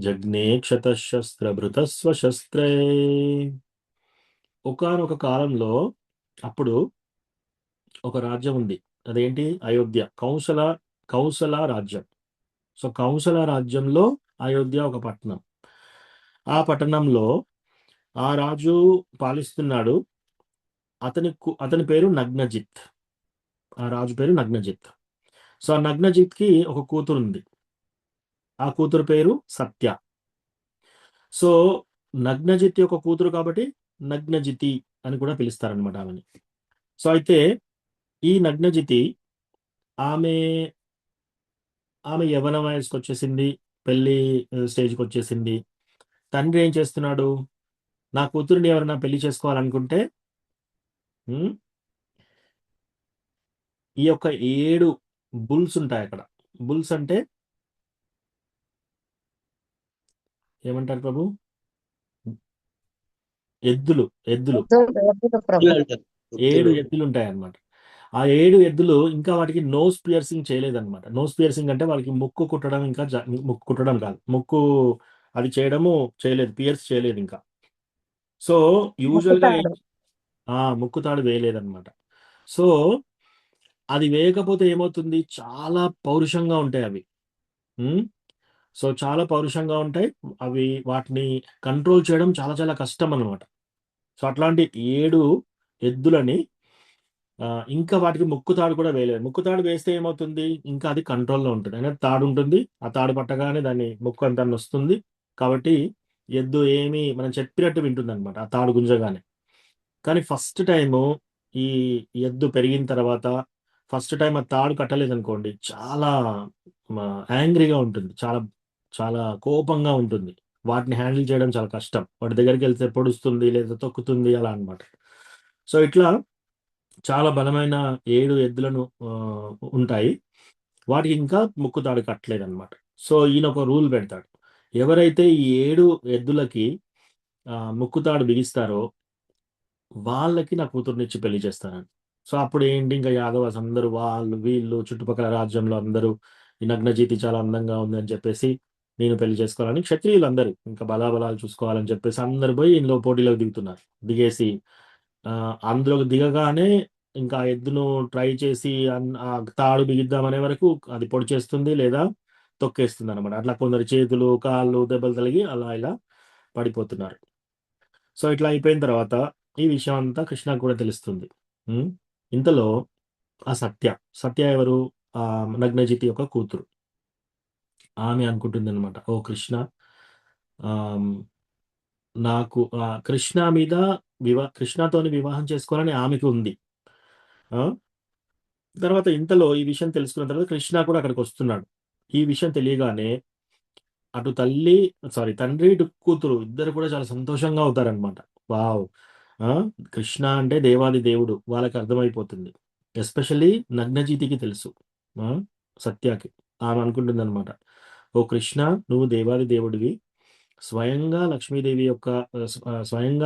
జగ్నే క్షతశస్త్రభృతస్వశస్త్రే. ఒకానొక కాలంలో అప్పుడు ఒక రాజ్యం ఉంది. అదేంటి? అయోధ్య. కౌసల రాజ్యం. సో కౌసల రాజ్యంలో అయోధ్య ఒక పట్టణం. ఆ పట్టణంలో ఆ రాజు పాలిస్తున్నాడు. అతని పేరు నగ్నజిత్. ఆ రాజు పేరు నగ్నజిత్. సో ఆ నగ్నజిత్కి ఒక కూతురు ఉంది. ఆ కూతురు పేరు సత్య. సో నగ్నజిత్ యొక్క కూతురు కాబట్టి నగ్నజితి అని కూడా పిలుస్తారనమాట ఆమెని. సో అయితే ఈ నగ్నజితి ఆమె ఆమె యవ్వన వయసుకు వచ్చేసింది. పెళ్లి స్టేజ్కి వచ్చేసింది. తండ్రి ఏం చేస్తున్నాడు? నా కూతురిని ఎవరైనా పెళ్లి చేసుకోవాలనుకుంటే ఉమ్, ఈ యొక్క 7 బుల్స్ ఉంటాయి అక్కడ. బుల్స్ అంటే ఏమంటారు ప్రభు? ఎద్దులు. ప్రభు 7 ఎద్దులు ఉంటాయి అన్నమాట. ఆ 7 ఎద్దులు ఇంకా వాటికి నోస్ పియర్సింగ్ చేయలేదన్నమాట. నోస్ పియర్సింగ్ అంటే వాళ్ళకి ముక్కు కుట్టడం ఇంకా ముక్కు కుట్టడం కాదు, ముక్కు అది చేయలేదు, పియర్స్ చేయలేదు ఇంకా. సో యూజువల్గా ముక్కుతాడు వేయలేదన్నమాట. సో అది వేయకపోతే ఏమవుతుంది? చాలా పౌరుషంగా ఉంటాయి అవి. ఉమ్, సో చాలా పౌరుషంగా ఉంటాయి అవి. వాటిని కంట్రోల్ చేయడం చాలా చాలా కష్టం అన్నమాట. సో అట్లాంటి 7 ఎద్దులని ఇంకా వాటికి ముక్కు తాడు కూడా వేయలేదు. ముక్కు తాడు వేస్తే ఏమవుతుంది? ఇంకా అది కంట్రోల్‌లో ఉంటుంది. అనేది తాడు ఉంటుంది. ఆ తాడు పట్టగానే దాన్ని ముక్కు అంతా నొస్తుంది. కాబట్టి ఎద్దు ఏమి మనం చెప్పినట్టు వింటుందన్నమాట ఆ తాడు గుంజగానే. కానీ ఫస్ట్ టైము ఈ ఎద్దు పెరిగిన తర్వాత ఫస్ట్ టైం ఆ తాడు కట్టలేదనుకోండి, చాలా యాంగ్రీగా ఉంటుంది. చాలా చాలా కోపంగా ఉంటుంది. వాటిని హ్యాండిల్ చేయడం చాలా కష్టం. వాటి దగ్గరికెళ్తే పొడుస్తుంది లేదా తొక్కుతుంది అలా అన్నమాట. సో ఇట్లా చాలా బలమైన 7 ఎద్దులను ఉంటాయి. వాటికి ఇంకా ముక్కు తాడు కట్టలేదన్నమాట. సో ఈయన ఒక రూల్ పెడతాడు. ఎవరైతే ఈ 7 ఎద్దులకి ముక్కు తాడు బిగిస్తారో వాళ్ళకి నా కూతురునిచ్చి పెళ్లి చేస్తానని. సో అప్పుడు ఏంటి, ఇంకా యాదవాస్ అందరూ వాళ్ళు వీళ్ళు చుట్టుపక్కల రాజ్యంలో అందరూ ఈ నగ్నజీతి చాలా అందంగా ఉంది అని చెప్పేసి నేను పెళ్లి చేసుకోవాలని క్షత్రియులందరూ ఇంకా బలాబలాలు చూసుకోవాలని చెప్పేసి అందరు పోయి ఇందులో పోటీలోకి దిగుతున్నారు. దిగేసి అందులోకి దిగగానే ఇంకా ఆ ఎద్దును ట్రై చేసి ఆ తాడు బిగిద్దామనే వరకు అది పొడి చేస్తుంది లేదా తొక్కేస్తుంది అనమాట. అట్లా కొందరు చేతులు కాళ్ళు దెబ్బలు తగిలి అలా ఇలా పడిపోతున్నారు. సో ఇట్లా అయిపోయిన తర్వాత ఈ విషయం అంతా కృష్ణకు కూడా తెలుస్తుంది. ఉమ్, ఇంతలో ఆ సత్య ఎవరు? ఆ నగ్నజితి యొక్క కూతురు. ఆమె అనుకుంటుంది అనమాట, ఓ కృష్ణ, ఆమ్, నాకు కృష్ణ మీద కృష్ణతోని వివాహం చేసుకోవాలని ఆమెకు ఉంది. ఆ తర్వాత ఇంతలో ఈ విషయం తెలుసుకున్న తర్వాత కృష్ణ కూడా అక్కడికి వస్తున్నాడు. ఈ విషయం తెలియగానే అటు తండ్రి ఇటు కూతురు ఇద్దరు కూడా చాలా సంతోషంగా అవుతారనమాట. వావ్! ఆ! కృష్ణ అంటే దేవాది దేవుడు వాళ్ళకి అర్థమైపోతుంది. ఎస్పెషల్లీ నగ్నజీతికి తెలుసు. ఆ! సత్యకి. ఆమె అనుకుంటుందనమాట, ఓ కృష్ణ, నువ్వు దేవాది దేవుడివి. స్వయంగా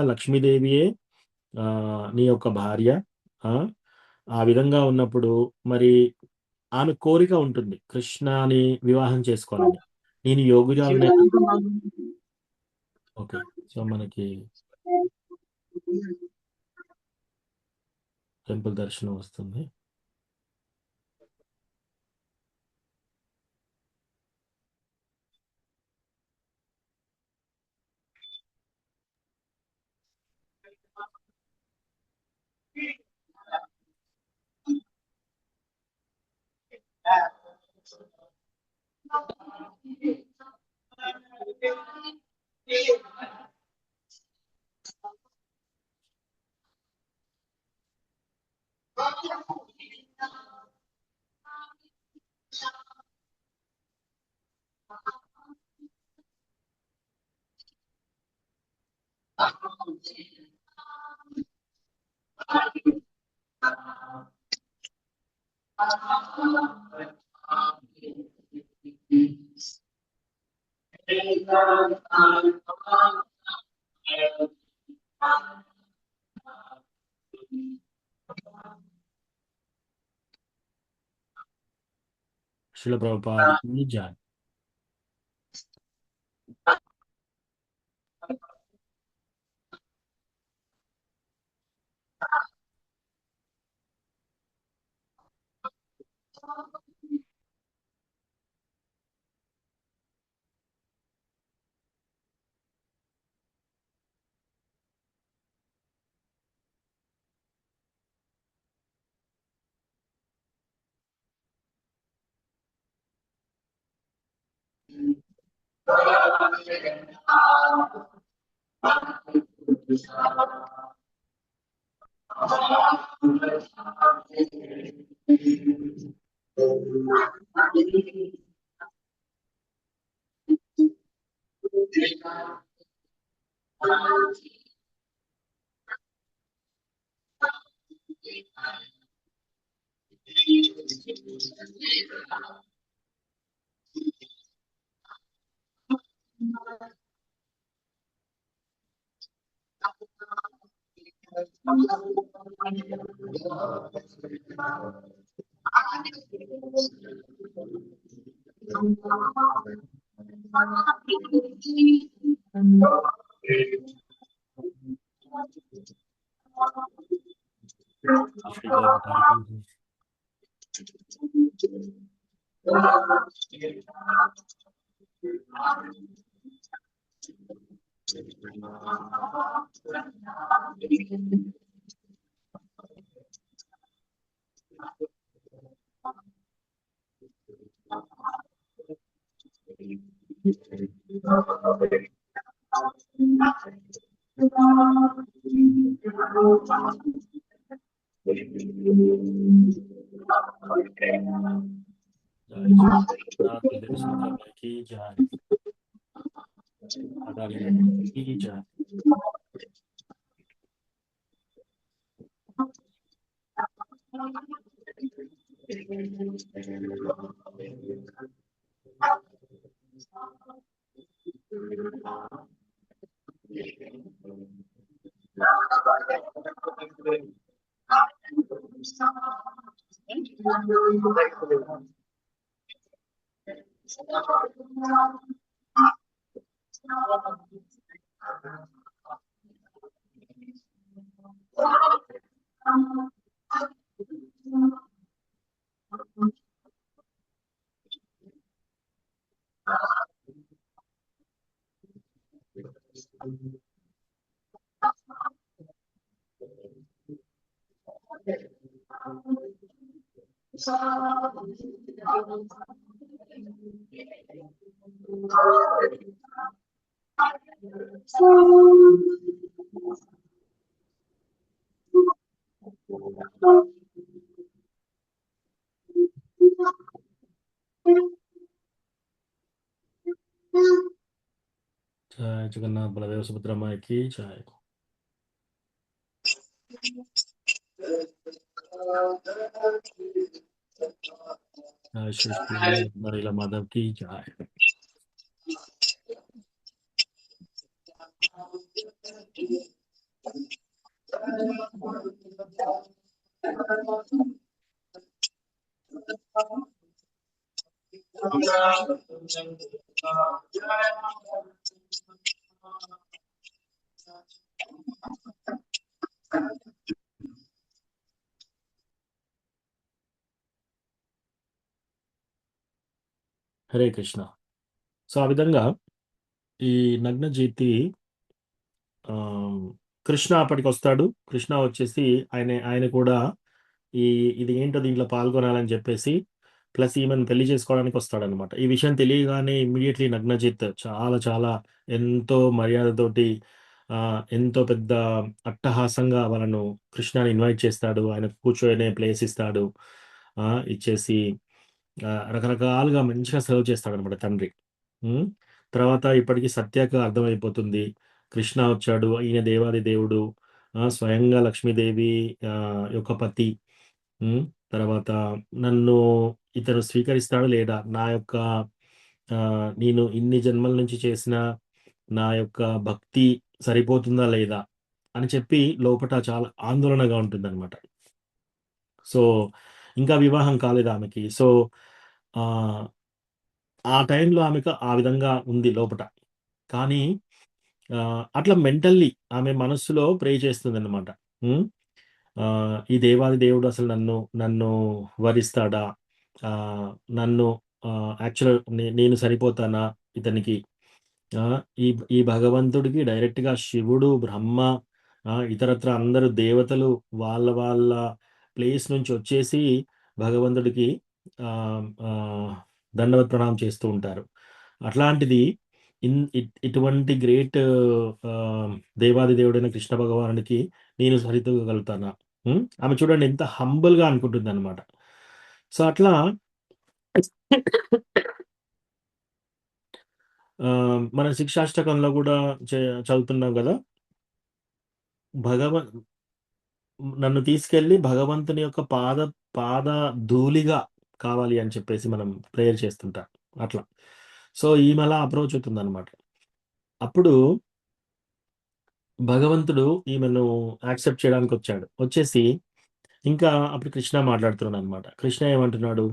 లక్ష్మీదేవియే నీ యొక్క భార్య. ఆ! ఆ విధంగా ఉన్నప్పుడు మరి ఆమె కోరిక ఉంటుంది కృష్ణని వివాహం చేసుకోవాలని. నేను యోగురాలనే. ఓకే. సో మనకి టెంపుల్ దర్శనం వస్తుంది. శిల ప్రభుపాదికి జై. की जय की जय जय जगन्नाथ बलदेव सुभद्रा माई की जय जय श्री श्री नरेला माधव की जय హరే కృష్ణ. సో ఆ విధంగా ఈ నగ్న జీతి కృష్ణ అప్పటికి వస్తాడు. కృష్ణ వచ్చేసి ఆయన కూడా ఇది ఏంటో దీంట్లో పాల్గొనాలని చెప్పేసి ప్లస్ ఈమెను పెళ్లి చేసుకోవడానికి వస్తాడనమాట. ఈ విషయం తెలియగానే ఇమ్మీడియట్లీ నగ్నజిత్ చాలా చాలా ఎంతో మర్యాదతోటి ఎంతో పెద్ద అట్టహాసంగా వాళ్ళను కృష్ణని ఇన్వైట్ చేస్తాడు. ఆయన కూర్చొనే ప్లేస్ ఇస్తాడు. ఇచ్చేసి రకరకాలుగా మంచిగా సర్వ్ చేస్తాడనమాట తండ్రి. తర్వాత ఇప్పటికి సత్యకు అర్థమైపోతుంది కృష్ణ వచ్చాడు, ఈయన దేవాది దేవుడు, స్వయంగా లక్ష్మీదేవి యొక్క పతి. తర్వాత నన్ను ఇతను స్వీకరిస్తాడు లేడా, నా యొక్క నేను ఇన్ని జన్మల నుంచి చేసిన నా యొక్క భక్తి సరిపోతుందా లేదా అని చెప్పి లోపట చాలా ఆందోళనగా ఉంటుందన్నమాట. సో ఇంకా వివాహం కాలేదు ఆమెకి. సో ఆ టైంలో ఆమెకు ఆ విధంగా ఉంది లోపట. కానీ అట్లా మెంటల్లీ ఆమె మనస్సులో ప్రే చేస్తుందన్నమాట. ఈ దేవాది దేవుడు అసలు నన్ను వరిస్తాడా, నన్ను యాక్చువల్ నేను సరిపోతానా ఇతనికి, ఈ భగవంతుడికి డైరెక్ట్గా శివుడు, బ్రహ్మ, ఇతరత్ర అందరూ దేవతలు వాళ్ళ ప్లేస్ నుంచి వచ్చేసి భగవంతుడికి దండవత్ ప్రణామం చేస్తూ ఉంటారు. అట్లాంటిది ఇటువంటి గ్రేట్ దేవాది దేవుడైన కృష్ణ భగవానుడికి నేను సరితూగలుగుతానా? ఆమె చూడండి ఎంత హంబుల్‌గా అనుకుంటుందన్నమాట. సో, అట్లా మన శిక్షాష్టకంలో గూడా చదువుతున్నాం గదా! భగవ నన్ను తీసుకెళ్ళి భగవంతుని యొక్క పాద ధూళిగా కావాలి అని చెప్పేసి మనం ప్రేయర్ చేస్తుంటాం. అట్లా. సో, ఈమె అలా అప్రోచ్ అవుతుందన్నమాట. అప్పుడు భగవంతుడు ఈమెను యాక్సెప్ట్ చేయడానికొచ్చాడు. వచ్చేసి ఇంకా అప్పుడు కృష్ణ మాట్లాడుతున్నాడన్నమాట. కృష్ణ ఏమంటున్నాడు?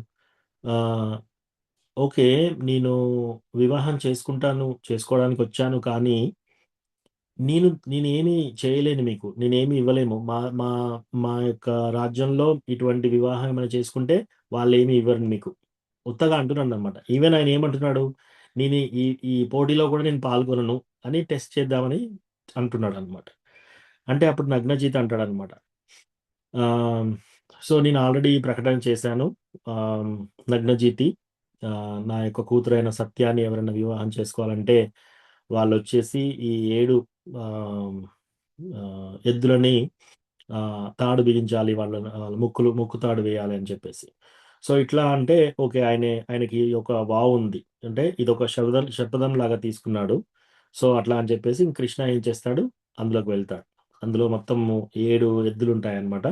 ఆహ్, ఓకే. నేను వివాహం చేసుకోవడానికొచ్చాను కానీ నేనేమి చేయలేను మీకు. నేనేమి ఇవ్వలేము. మా మా మా యొక్క రాజ్యంలో ఇటువంటి వివాహం ఏమైనా చేసుకుంటే వాళ్ళేమి ఇవ్వరు మీకు. ఉత్తగా అంటున్నాడనమాట. ఈవెన్ ఆయన ఏమంటున్నాడు? నేను ఈ ఈ పోటీలో కూడా నేను పాల్గొనను అని టెస్ట్ చేద్దామని అంటున్నాడనమాట. అంటే అప్పుడు నగ్నజిత్ అంటాడనమాట. ఆహ్, సో, నేను ఆల్రెడీ ప్రకటన చేశాను. ఆహ్, నగ్నజితి నా యొక్క కూతురైన సత్యాన్ని ఎవరైనా వివాహం చేసుకోవాలంటే వాళ్ళొచ్చేసి ఈ 7 ఆహ్, ఎద్దులని తాడు బిగించాలి. వాళ్ళ ముక్కు తాడు వేయాలి అని చెప్పేసి. సో, ఇట్లా అంటే ఓకే. ఆయనకి ఒక వావ్ ఉంది. అంటే ఇదొక శపథంలాగా తీసుకున్నాడు. సో, అట్లా అని చెప్పేసి ఇంక కృష్ణ ఏం చేస్తాడు? అందులోకి వెళ్తాడు. అందులో మొత్తము 7 ఎద్దులుంటాయన్నమాట.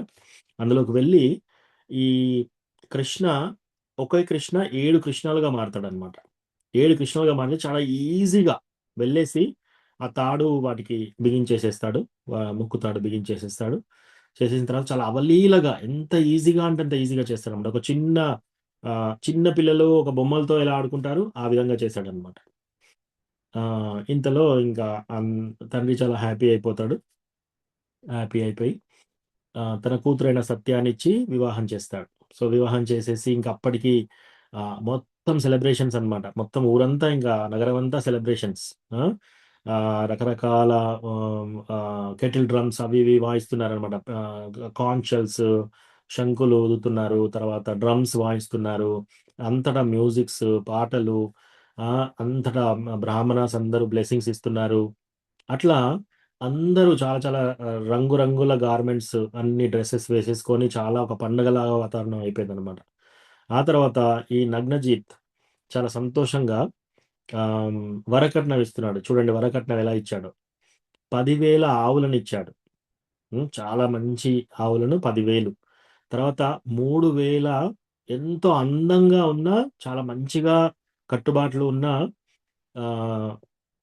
అందులోకి వెళ్ళి ఈ కృష్ణ ఒకే కృష్ణ 7 కృష్ణలుగా మారతాడన్నమాట. 7 కృష్ణలుగా మారి చాలా ఈజీగా వెళ్ళేసి ఆ తాడు వాటికి బిగించేసేస్తాడు. ముక్కు తాడు బిగించేసేస్తాడు. చేసేసిన తర్వాత చాలా అవలీలగా ఎంత ఈజీగా అంటే అంత ఈజీగా చేస్తాడన్నమాట. ఒక చిన్న పిల్లలు ఒక బొమ్మలతో ఎలా ఆడుకుంటారు ఆ విధంగా చేశాడన్నమాట. ఇంతలో ఇంకా తండ్రి చాలా హ్యాపీ అయిపోతాడు. హ్యాపీ అయిపోయి తన కూతురైన సత్యాన్నిచ్చి వివాహం చేస్తాడు. సో, వివాహం చేసేసి ఇంక అప్పటికి మొత్తం సెలబ్రేషన్స్ అన్నమాట. మొత్తం ఊరంతా ఇంకా నగరమంతా సెలబ్రేషన్స్. రకరకాల కెటిల్ డ్రమ్స్ అవి ఇవి వాయిస్తున్నారనమాట. Conch shells, శంకులు ఊదుతున్నారు. తర్వాత డ్రమ్స్ వాయిస్తున్నారు. అంతటా మ్యూజిక్స్, పాటలు అంతటా బ్రాహ్మణాస్ అందరూ బ్లెస్సింగ్స్ ఇస్తున్నారు. అట్లా అందరూ చాలా చాలా రంగురంగుల గార్మెంట్స్ అన్ని డ్రెసెస్ వేసేసుకొని చాలా ఒక పండగలాగా వాతావరణం అయిపోయిందనమాట. ఆ తర్వాత ఈ నగ్నజిత్ చాలా సంతోషంగా వరకట్నం ఇస్తున్నాడు. చూడండి వరకట్నం ఎలా ఇచ్చాడో. 10,000 ఆవులనిచ్చాడు. చాలా మంచి ఆవులను 10,000. తర్వాత 3,000 ఎంతో అందంగా ఉన్న చాలా మంచిగా కట్టుబాట్లు ఉన్న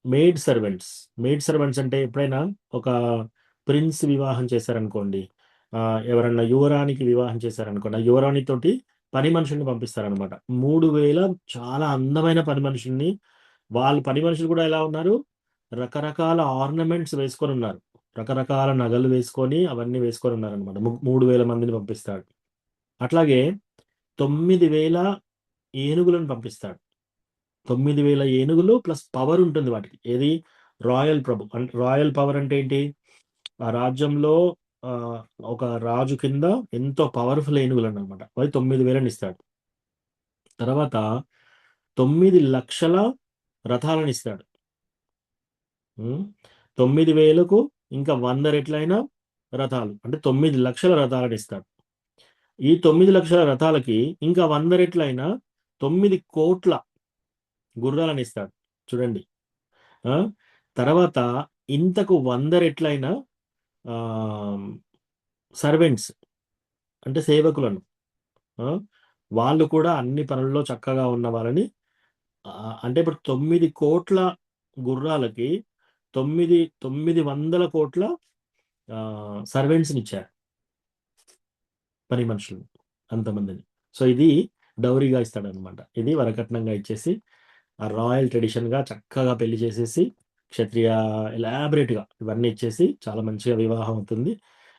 మెయిడ్ సర్వెంట్స్ అంటే ఎప్పుడైనా ఒక ప్రిన్స్ వివాహం చేశారనుకోండి. ఎవరన్నా యువరాణికి వివాహం చేశారనుకోండి. ఆ యువరాణితోటి పని మనుషుల్ని పంపిస్తారనమాట. 3,000 చాలా అందమైన పని మనుషుల్ని వాళ్ళు పని మనుషులు కూడా ఎలా ఉన్నారు? రకరకాల ఆర్నమెంట్స్ వేసుకొనున్నారు. రకరకాల నగలు వేసుకొని అవన్నీ వేసుకొనున్నారనమాట. 3,000 మందిని పంపిస్తాడు. అట్లాగే 9,000 ఏనుగులను పంపిస్తాడు. 9,000 ఏనుగులు ప్లస్ పవర్ ఉంటుంది వాటికి. ఏది? రాయల్ పవర్ అంటే ఏంటి? ఆ రాజ్యంలో ఒక రాజు కింద ఎంతో పవర్‌ఫుల్ ఏనుగులనమాట. అవి 9,000 ఇస్తాడు. తర్వాత 9,00,000 రథాలనిస్తాడు. 9,000కు ఇంకా 100 రెట్లైన రథాలు. అంటే 9,00,000 రథాలనిస్తాడు. ఈ 9,00,000 రథాలకి ఇంకా 100 రెట్లైన 9,00,00,000 గుర్రాలనిస్తాడు. చూడండి. తర్వాత ఇంతకు 100 రెట్లైన సర్వెంట్స్ అంటే సేవకులను వాళ్ళు కూడా అన్ని పనుల్లో చక్కగా ఉన్న వాళ్ళని అంటే ఇప్పుడు 9,00,00,000 గుర్రాలకి 900 కోట్ల సర్వెంట్స్‌నిచ్చారు. పని మనుషులు అంతమందిని. సో, ఇది డౌరీగా ఇస్తాడనమాట. ఇది వరకట్నంగా ఇచ్చేసి ఆ రాయల్ ట్రెడిషన్‌గా చక్కగా పెళ్లి చేసేసి క్షత్రియ ఎలాబరేట్‌గా ఇవన్నీ ఇచ్చేసి చాలా మంచిగా వివాహం అవుతుంది.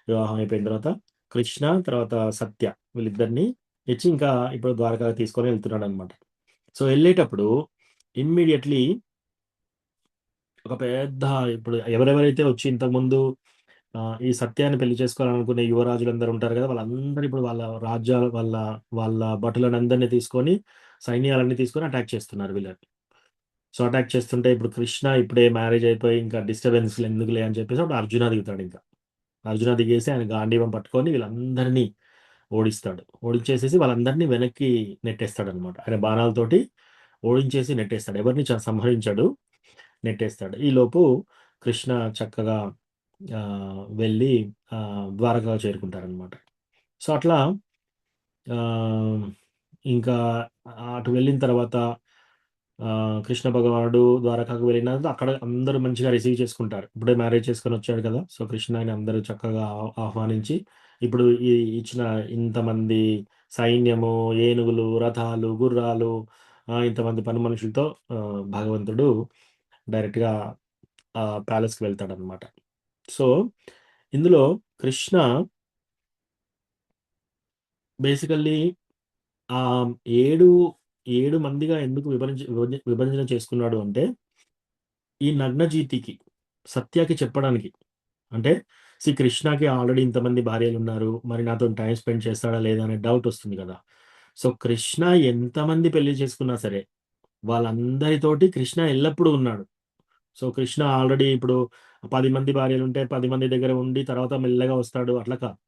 వివాహం అయిపోయిన తర్వాత కృష్ణ తర్వాత సత్య వీళ్ళిద్దరిని ఇచ్చి ఇంకా ఇప్పుడు ద్వారకాకి తీసుకొని వెళ్తున్నాడనమాట. సో, వెళ్ళేటప్పుడు ఇమ్మీడియేట్‌లీ ఒక పెద్ద ఇప్పుడు ఎవరెవరైతే వచ్చి ఇంతకుముందు ఈ సత్యాన్ని పెళ్లి చేసుకోవాలనుకునే యువరాజులందరూ ఉంటారు కదా! వాళ్ళందరూ ఇప్పుడు వాళ్ళ రాజ్యాలు వాళ్ళ భటులనందరిని తీసుకొని సైన్యాలన్నీ తీసుకొని అటాక్ చేస్తున్నారు వీళ్ళని. సో అటాక్ చేస్తుంటే ఇప్పుడు కృష్ణ ఇప్పుడే మ్యారేజ్ అయిపోయి ఇంకా డిస్టర్బెన్స్లు ఎందుకులే అని చెప్పేసి అప్పుడు అర్జున దిగుతాడు. ఇంకా అర్జున దిగేసి ఆయన గాంధీవం పట్టుకొని వీళ్ళందరినీ ఓడిస్తాడు. ఓడించేసేసి వాళ్ళందరినీ వెనక్కి నెట్టేస్తాడు అనమాట. ఆయన బాణాలతోటి ఓడించేసి నెట్టేస్తాడు. ఎవరిని సంహరించాడు, నెట్టేస్తాడు. ఈలోపు కృష్ణ చక్కగా వెళ్ళి ద్వారకా చేరుకుంటారనమాట. సో అట్లా ఇంకా అటు వెళ్ళిన తర్వాత కృష్ణ భగవానుడు ద్వారకాకు వెళ్ళిన అక్కడ అందరూ మంచిగా రిసీవ్ చేసుకుంటారు. ఇప్పుడే మ్యారేజ్ చేసుకొని వచ్చాడు కదా, సో కృష్ణ ఆయన అందరూ చక్కగా ఆహ్వానించి ఇప్పుడు ఇచ్చిన ఇంతమంది సైన్యము, ఏనుగులు, రథాలు, గుర్రాలు, ఇంతమంది పని మనుషులతో భగవంతుడు డైరెక్ట్గా ప్యాలెస్కి వెళ్తాడనమాట. సో ఇందులో కృష్ణ బేసికల్లీ ఆ 7 మందిగా ఎందుకు విభజన చేసుకున్నాడు అంటే, ఈ నగ్నజీతికి, సత్యకి చెప్పడానికి. అంటే కృష్ణకి ఆల్రెడీ ఇంతమంది భార్యలున్నారు. మరి నాతో టైం స్పెండ్ చేస్తాడా లేదా అనే డౌట్ వస్తుంది కదా. సో కృష్ణ ఎంతమంది పెళ్లి చేసుకున్నా సరే వాళ్ళందరితోటి కృష్ణ ఎల్లప్పుడూ ఉన్నాడు. సో కృష్ణ ఆల్రెడీ ఇప్పుడు 10 మంది భార్యలుంటే 10 మంది దగ్గర ఉండి తర్వాత మెల్లగా వస్తాడు, అట్లా కాదు.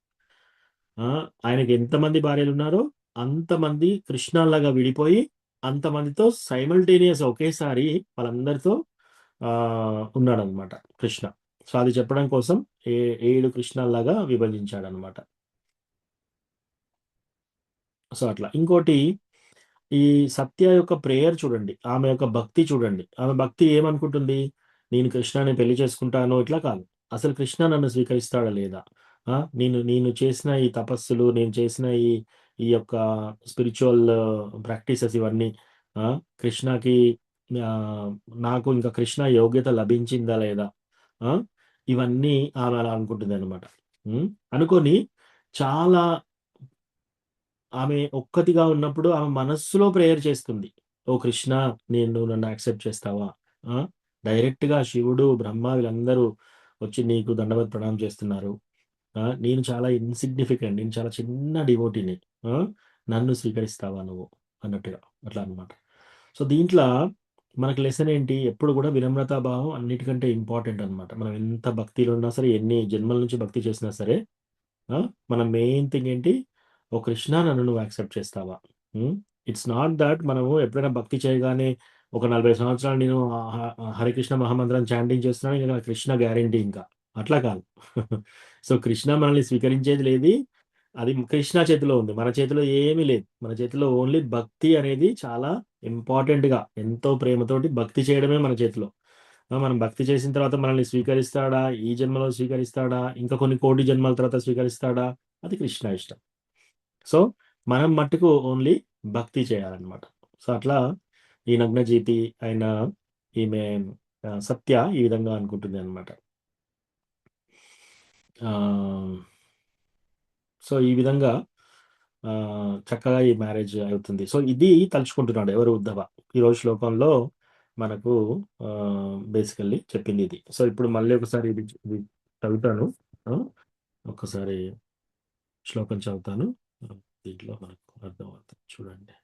ఆయనకి ఎంతమంది భార్యలున్నారో అంతమంది కృష్ణలాగా విడిపోయి అంతమందితో సైమల్టేనియస్ ఒకేసారి వాళ్ళందరితో ఉన్నాడనమాట కృష్ణ. సో అది చెప్పడం కోసం 7 కృష్ణలాగా విభజించాడనమాట. సో అట్లా. ఇంకోటి, ఈ సత్య యొక్క ప్రేయర్ చూడండి, ఆమె యొక్క భక్తి చూడండి. ఆమె భక్తి ఏమనుకుంటుంది, నేను కృష్ణని పెళ్లి చేసుకుంటాను ఇట్లా కాదు. అసలు కృష్ణ నన్ను స్వీకరిస్తాడా లేదా, నేను నేను చేసిన ఈ తపస్సులు, నేను చేసిన ఈ యొక్క స్పిరిచువల్ ప్రాక్టీసెస్ ఇవన్నీ కృష్ణకి నాకు ఇంకా కృష్ణ యోగ్యత లభించిందా లేదా, ఇవన్నీ ఆమె అలా అనుకుంటుంది అనమాట. అనుకొని చాలా ఆమె ఒక్కతిగా ఉన్నప్పుడు ఆమె మనస్సులో ప్రేయర్ చేస్తుంది. ఓ కృష్ణ, నేను నన్ను యాక్సెప్ట్ చేస్తావా? డైరెక్ట్గా శివుడు, బ్రహ్మ వీళ్ళందరూ వచ్చి నీకు దండవత్ ప్రణామం చేస్తున్నారు. నేను చాలా ఇన్సిగ్నిఫికెంట్, నేను చాలా చిన్న డివోటీని, నన్ను స్వీకరిస్తావా నువ్వు అన్నట్టుగా, అట్లా అనమాట. సో దీంట్లో మనకు లెసన్ ఏంటి, ఎప్పుడు కూడా వినమ్రతా భావం అన్నిటికంటే ఇంపార్టెంట్ అనమాట. మనం ఎంత భక్తిలో ఉన్నా సరే, ఎన్ని జన్మల నుంచి భక్తి చేసినా సరే, మన మెయిన్ థింగ్ ఏంటి, ఓ కృష్ణ నన్ను నువ్వు యాక్సెప్ట్ చేస్తావా. ఇట్స్ నాట్ దట్ మనము ఎప్పుడైనా భక్తి చేయగానే ఒక 40 సంవత్సరాలు నేను హరికృష్ణ మహామంత్రం చాంటింగ్ చేస్తున్నాను, ఇంకా కృష్ణ గ్యారంటీ ఇంకా, అట్లా కాదు. సో కృష్ణ మనల్ని స్వీకరించేది లేదు, అది కృష్ణ చేతిలో ఉంది, మన చేతిలో ఏమీ లేదు. మన చేతిలో ఓన్లీ భక్తి అనేది చాలా ఇంపార్టెంట్గా, ఎంతో ప్రేమతోటి భక్తి చేయడమే మన చేతిలో. మనం భక్తి చేసిన తర్వాత మనల్ని స్వీకరిస్తాడా, ఈ జన్మలో స్వీకరిస్తాడా, ఇంకా కొన్ని కోటి జన్మల తర్వాత స్వీకరిస్తాడా, అది కృష్ణ ఇష్టం. సో మనం మట్టుకు ఓన్లీ భక్తి చేయాలన్నమాట. సో అట్లా ఈ నగ్నజీతి అయిన ఈమె సత్య ఈ విధంగా అనుకుంటుంది అనమాట. సో ఈ విధంగా చక్కగా ఈ మ్యారేజ్ అవుతుంది. సో ఇది తలుచుకుంటున్నాడు ఎవరు, ఉద్ధవ. ఈరోజు శ్లోకంలో మనకు బేసికల్లీ చెప్పింది ఇది. సో ఇప్పుడు మళ్ళీ ఒకసారి ఇది చదువుతాను, ఒకసారి శ్లోకం చదువుతాను, దీంట్లో మనకు అర్థమవుతుంది. చూడండి.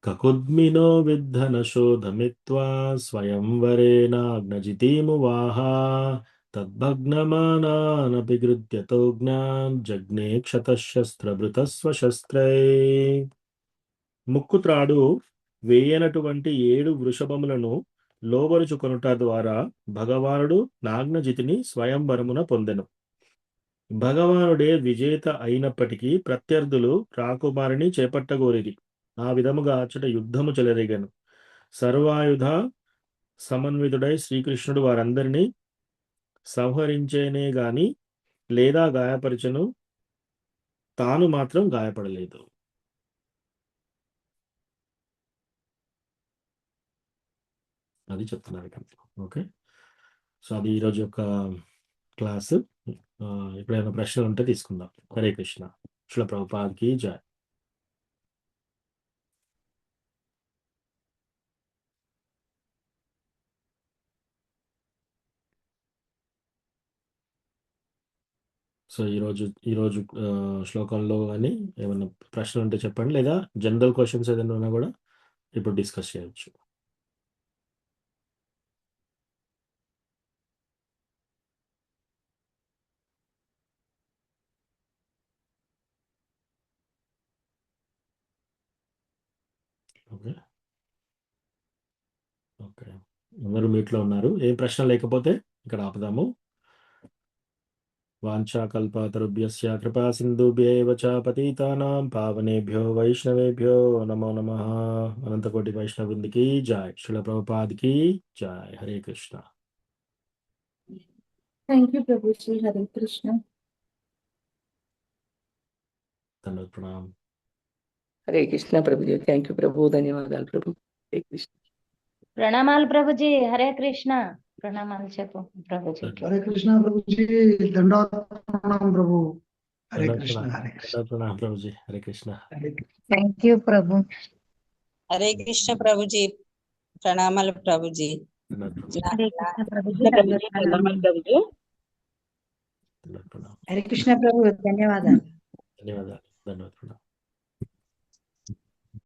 కకుద్మినో విద్ధన శోధమిత్వా స్వయంవరేనాగ్నజితీమువాహ తద్భగ్నమానానపి గృధ్యతో జ్ఞాన్ జగ్నే క్షతశస్త్రభృతస్వశస్త్రై. ముక్కు త్రాడు వేయనటువంటి 7 వృషభములను లోబరుచుకొనుట ద్వారా భగవానుడు నాగ్నజితిని స్వయంవరమున పొందెను. భగవానుడే విజేత అయినప్పటికీ ప్రత్యర్థులు రాకుమారిని చేపట్టగోరిరి. ఆ విధముగా అచ్చట యుద్ధము చెలరేగను. సర్వాయుధ సమన్వితుడై శ్రీకృష్ణుడు వారందరినీ సంహరించేనే గాని లేదా గాయపరచను, తాను మాత్రం గాయపడలేదు. అది చెప్తున్నారు ఇక్కడ. ఓకే, సో అది ఈరోజు యొక్క క్లాసు. ఎప్పుడైనా ప్రశ్నలు ఉంటే తీసుకుందాం. హరే కృష్ణ. శ్రీల ప్రభుపాద్కి జై. సో ఈరోజు శ్లోకంలో కానీ ఏమైనా ప్రశ్నలు ఉంటే చెప్పండి, లేదా జనరల్ క్వశ్చన్స్ ఏదైనా ఉన్నా కూడా ఇప్పుడు డిస్కస్ చేయొచ్చు. ఓకే ఓకే అందరూ మీట్లో ఉన్నారు. ఏం ప్రశ్న లేకపోతే ఇక్కడ ఆపుదాము. వాంఛాకల్పతరుభ్యస్య కృపా సింధుభ్యేవ చ పతితానాం పావనేభ్యో వైష్ణవేభ్యో నమో నమః. అనంతకోటి వైష్ణవృందికి జై. శ్రీల ప్రభుపాదికి జై. Hare Krishna. Thank you, Prabhuji. Hare Krishna. ధన్యవాద ప్రణామం. హరే కృష్ణ ప్రభుజీ. థ్యాంక్ యూ ప్రభు. ధన్యవాదాలు ప్రభు. హరే కృష్ణ. ప్రణామాలు ప్రభుజీ. హరే కృష్ణ. ప్రణామాలు చెప్పు ప్రభుజీ. हरे कृष्णा प्रभु जी दंडवत प्रणाम प्रभु हरे ధన్యవాద कृष्णा ప్రణామం. हरे कृष्णा ధన్యవాద ప్రణామం ప్రభుజీ. హరే కృష్ణ. हरे कृष्णा థ్యాంక్ యూ ప్రభు. హరే కృష్ణ ప్రభుజీ. ప్రణామాలు ప్రభుజీ. ధన్యవాద హరే కృష్ణ ప్రభుజీ. ప్రణామాలు ప్రభుజీ. ప్రణామం. హరే కృష్ణ ప్రభు. ధన్యవాదాలు. ధన్యవాదాలు. ధన్యవాద ప్రణామం.